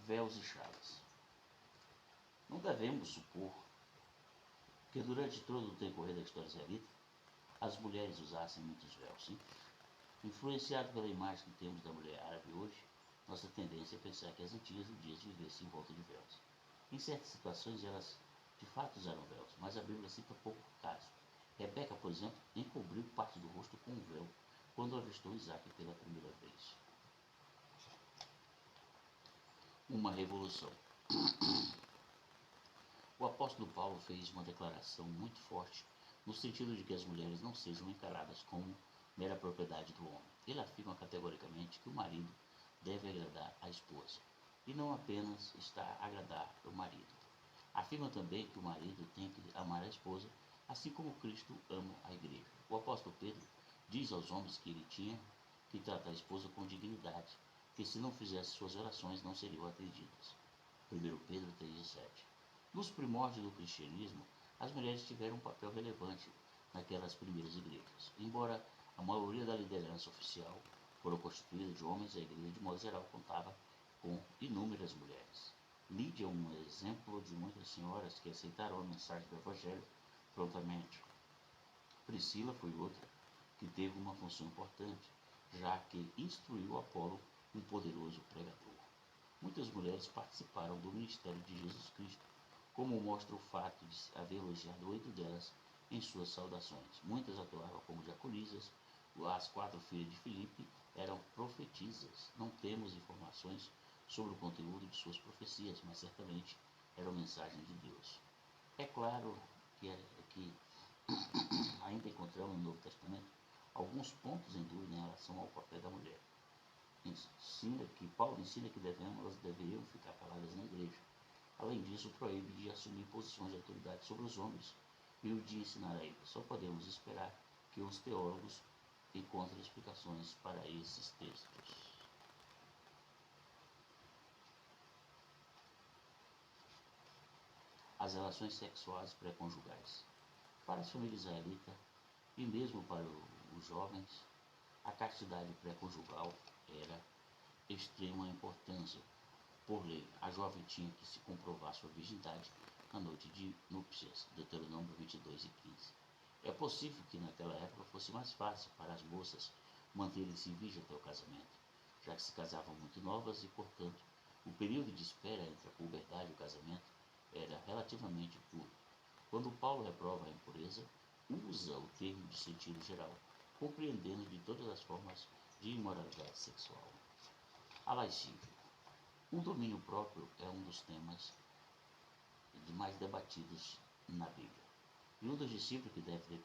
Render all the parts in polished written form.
véus e chalas. Não devemos supor que durante todo o decorrer da história israelita, as mulheres usassem muitos véus, sim? Influenciado pela imagem que temos da mulher árabe hoje, nossa tendência é pensar que as antigas judias vivessem em volta de véus. Em certas situações, elas de fato usaram véus, mas a Bíblia cita pouco caso. Rebeca, por exemplo, encobriu parte do rosto com um véu quando avistou Isaac pela primeira vez. Uma revolução. O apóstolo Paulo fez uma declaração muito forte no sentido de que as mulheres não sejam encaradas como mera propriedade do homem. Ele afirma categoricamente que o marido deve agradar a esposa, e não apenas está a agradar o marido. Afirma também que o marido tem que amar a esposa, assim como Cristo ama a igreja. O apóstolo Pedro diz aos homens que ele tinha que tratar a esposa com dignidade, que se não fizesse suas orações não seriam atendidas. 1 Pedro 3,7. Nos primórdios do cristianismo, as mulheres tiveram um papel relevante naquelas primeiras igrejas. Embora a maioria da liderança oficial foram constituída de homens, a igreja, de modo geral, contava com inúmeras mulheres. Lídia é um exemplo de muitas senhoras que aceitaram a mensagem do Evangelho prontamente. Priscila foi outra que teve uma função importante, já que instruiu Apolo, um poderoso pregador. Muitas mulheres participaram do ministério de Jesus Cristo, como mostra o fato de haver elogiado 8 delas em suas saudações. Muitas atuavam como diaconisas. As 4 filhas de Filipe eram profetisas. Não temos informações sobre o conteúdo de suas profecias, mas certamente eram mensagens de Deus. É claro que ainda encontramos no Novo Testamento alguns pontos em dúvida em relação ao papel da mulher. Paulo ensina que elas deveriam ficar caladas na igreja. Além disso, proíbe de assumir posições de autoridade sobre os homens e o de ensinar a eles. Só podemos esperar que os teólogos encontrem explicações para esses textos. As relações sexuais pré-conjugais. Para as famílias israelitas e mesmo para os jovens, a castidade pré-conjugal era de extrema importância. Por lei, a jovem tinha que se comprovar sua virgindade na noite de núpcias, Deuteronômio 22 e 15. É possível que naquela época fosse mais fácil para as moças manterem-se virgens até o casamento, já que se casavam muito novas e, portanto, o período de espera entre a puberdade e o casamento era relativamente curto. Quando Paulo reprova a impureza, usa o termo de sentido geral, compreendendo de todas as formas de imoralidade sexual. A lascívia. O domínio próprio é um dos temas mais debatidos na Bíblia. E um dos discípulos que deve ter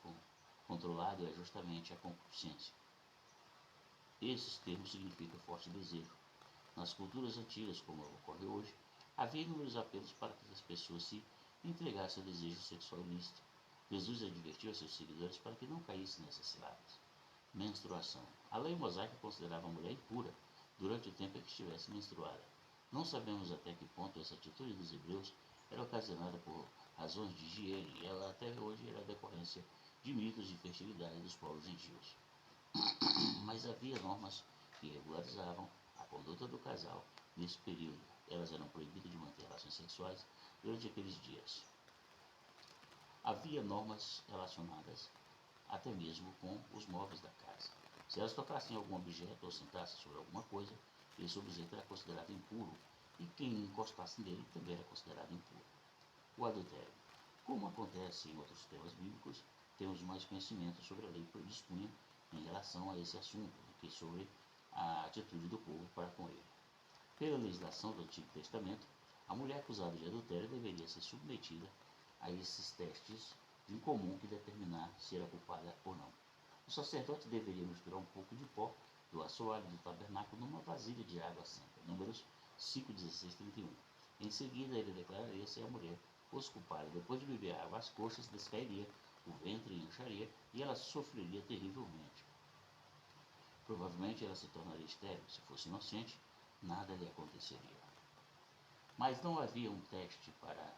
controlado é justamente a concupiscência. Esses termos significam forte desejo. Nas culturas antigas, como ocorre hoje, havia inúmeros apelos para que as pessoas se entregassem ao desejo sexual ilícito. Jesus advertiu a seus seguidores para que não caíssem nessas ciladas. Menstruação. A lei mosaica considerava a mulher impura durante o tempo em que estivesse menstruada. Não sabemos até que ponto essa atitude dos hebreus era ocasionada por razões de higiene e ela até hoje era decorrência de mitos de fertilidade dos povos gentios. Mas havia normas que regularizavam a conduta do casal nesse período. Elas eram proibidas de manter relações sexuais durante aqueles dias. Havia normas relacionadas até mesmo com os móveis da casa. Se elas tocassem em algum objeto ou sentassem sobre alguma coisa, esse objeto era considerado impuro, e quem encostasse nele também era considerado impuro. O adultério. Como acontece em outros temas bíblicos, temos mais conhecimento sobre a lei que dispunha em relação a esse assunto do que sobre a atitude do povo para com ele. Pela legislação do Antigo Testamento, a mulher acusada de adultério deveria ser submetida a esses testes de comum que determinar se era culpada ou não. O sacerdote deveria misturar um pouco de pó do assoalho do tabernáculo numa vasilha de água santa. Números 5, 16, 31. Em seguida, ele declararia se a mulher fosse culpada. Depois de beber água, as coxas descairia, o ventre incharia e ela sofreria terrivelmente. Provavelmente ela se tornaria estéril. Se fosse inocente, nada lhe aconteceria. Mas não havia um teste para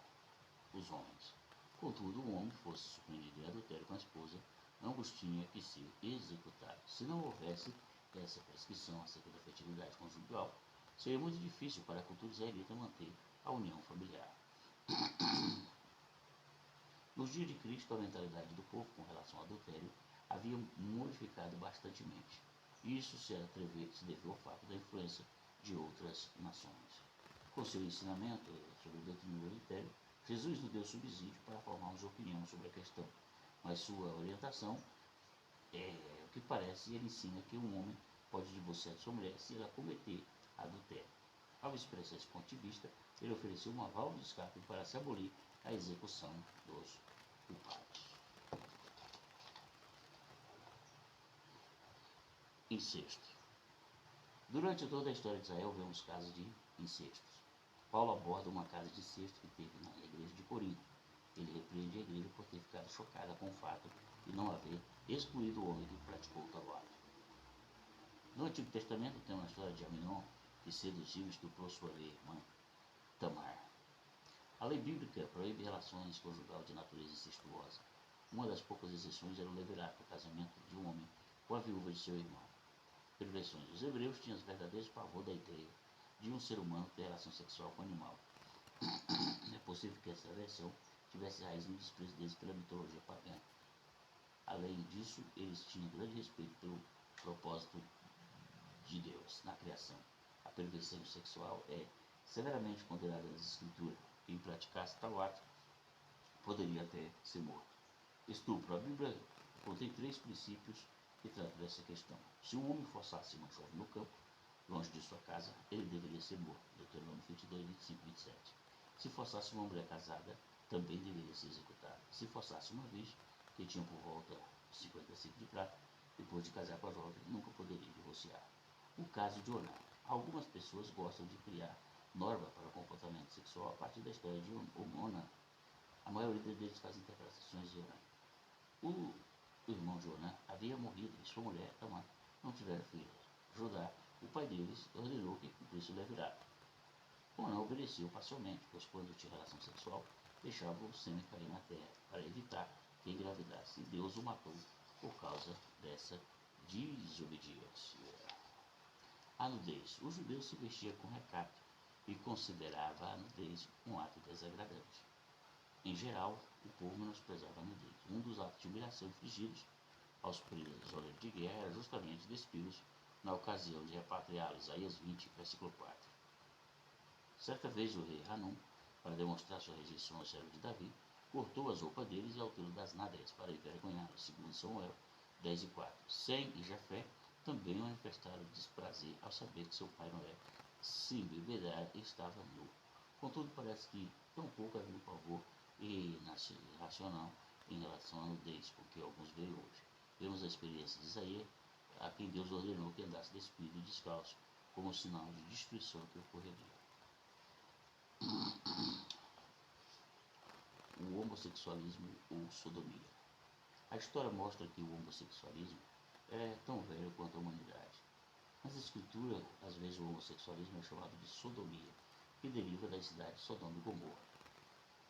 os homens. Contudo, o homem fosse surpreendido em adultério com a esposa, ambos tinham que ser executados. Se não houvesse essa prescrição acerca da fertilidade conjugal, Seria muito difícil para a cultura israelita manter a união familiar. Nos dias de Cristo, a mentalidade do povo com relação ao adultério havia modificado bastante. Isso se deveu ao fato da influência de outras nações. Com seu ensinamento sobre o doutrina do adultério, Jesus nos deu subsídio para formarmos opinião sobre a questão, mas sua orientação o que parece, ele ensina que um homem pode divorciar de sua mulher se ela cometer adultério. Ao expressar esse ponto de vista, ele ofereceu uma válvula de escape para se abolir a execução dos culpados. Incesto. Durante toda a história de Israel, vemos casos de incestos. Paulo aborda uma casa de incesto que teve na igreja de Corinto. Ele repreende a igreja por ter ficado chocada com o fato de não haver excluído o homem que praticou o tal ato. No Antigo Testamento tem uma história de Aminon, que seduziu e estuprou sua irmã Tamar. A lei bíblica proíbe relações conjugal de natureza incestuosa. Uma das poucas exceções era o levirato, o casamento de um homem com a viúva de seu irmão. Perversões. Os hebreus tinham verdadeiro pavor da ideia de um ser humano ter relação sexual com um animal. É possível que essa versão tivesse raiz no desprezo deles pela mitologia pagã. Além disso, eles tinham grande respeito pelo propósito de Deus na criação. A perversão sexual é severamente condenada nas Escrituras. Quem praticasse tal ato poderia até ser morto. Estupro. A Bíblia contém 3 princípios que tratam dessa questão. Se um homem forçasse uma jovem no campo, longe de sua casa, ele deveria ser morto. Deuteronômio 22, 25, 27. Se forçasse uma mulher casada, também deveria ser executada. Se forçasse uma virgem, que tinha por volta de 55 de prata, depois de casar com a jovem, nunca poderia divorciar. O caso de Oná. Algumas pessoas gostam de criar norma para o comportamento sexual a partir da história de Oná. A maioria deles faz interpretações de Oná. O irmão de Oná havia morrido e sua mulher, Tamar, não tiveram filhos. Judá, o pai deles, ordenou que cumprisse o levirato. Oná obedeceu parcialmente, pois quando tinha relação sexual, deixava o sêmen cair na terra para evitar que engravidasse, e Deus o matou por causa dessa desobediência. A nudez. Os judeus se vestiam com recato e considerava a nudez um ato desagradante. Em geral, o povo menosprezava a nudez. Um dos atos de humilhação infligidos aos prisioneiros de guerra era justamente despidos na ocasião de repatriá-los. Isaías 20, versículo 4. Certa vez o rei Hanum, para demonstrar sua rejeição ao servo de Davi, cortou as roupas deles e altura das nádegas para envergonhá-los, segundo Samuel 10 e 4. Sem e Jafé também manifestaram desprazer ao saber que seu pai Noé, se embebedar, estava nu. Contudo, parece que tampouco havia pavor irracional em relação à nudez, porque alguns veem hoje. Vemos a experiência de Isaías, a quem Deus ordenou que andasse despido e descalço, como sinal de destruição que ocorreria. O homossexualismo ou sodomia. A história mostra que o homossexualismo é tão velho quanto a humanidade. Nas escrituras, às vezes o homossexualismo é chamado de sodomia, que deriva da cidade de Sodoma e Gomorra.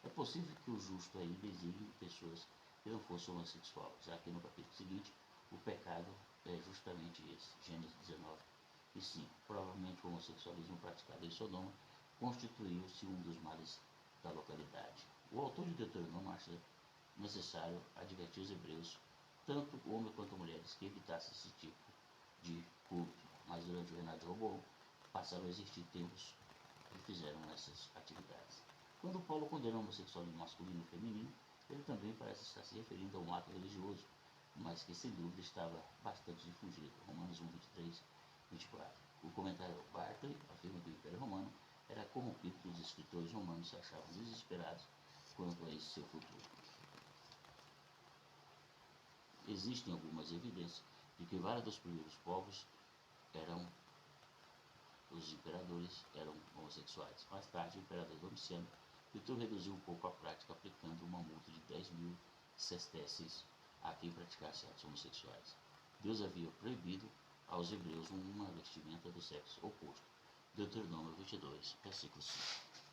É possível que o justo aí designe pessoas que não fossem homossexuais, já que no capítulo seguinte o pecado é justamente esse, Gênesis 19 e 5. Provavelmente o homossexualismo praticado em Sodoma constituiu-se um dos males da localidade. O autor de Deuteronômio acha necessário advertir os hebreus, tanto homens quanto mulheres, que evitassem esse tipo de culto. Mas durante o reinado de Roboão, passaram a existir tempos que fizeram essas atividades. Quando Paulo condena o homossexualismo masculino e feminino, ele também parece estar se referindo a um ato religioso, mas que sem dúvida estava bastante difundido. Romanos 1, 23, 24. O comentário Barclay afirma que o Império Romano era corrompido e os escritores romanos se achavam desesperados quanto a esse seu futuro. Existem algumas evidências de que vários dos primeiros povos os imperadores eram homossexuais. Mais tarde, o imperador Domiciano tentou reduzir um pouco a prática aplicando uma multa de 10.000 sesterces a quem praticasse atos homossexuais. Deus havia proibido aos hebreus uma vestimenta do sexo oposto. Deuteronômio 22, versículo 5.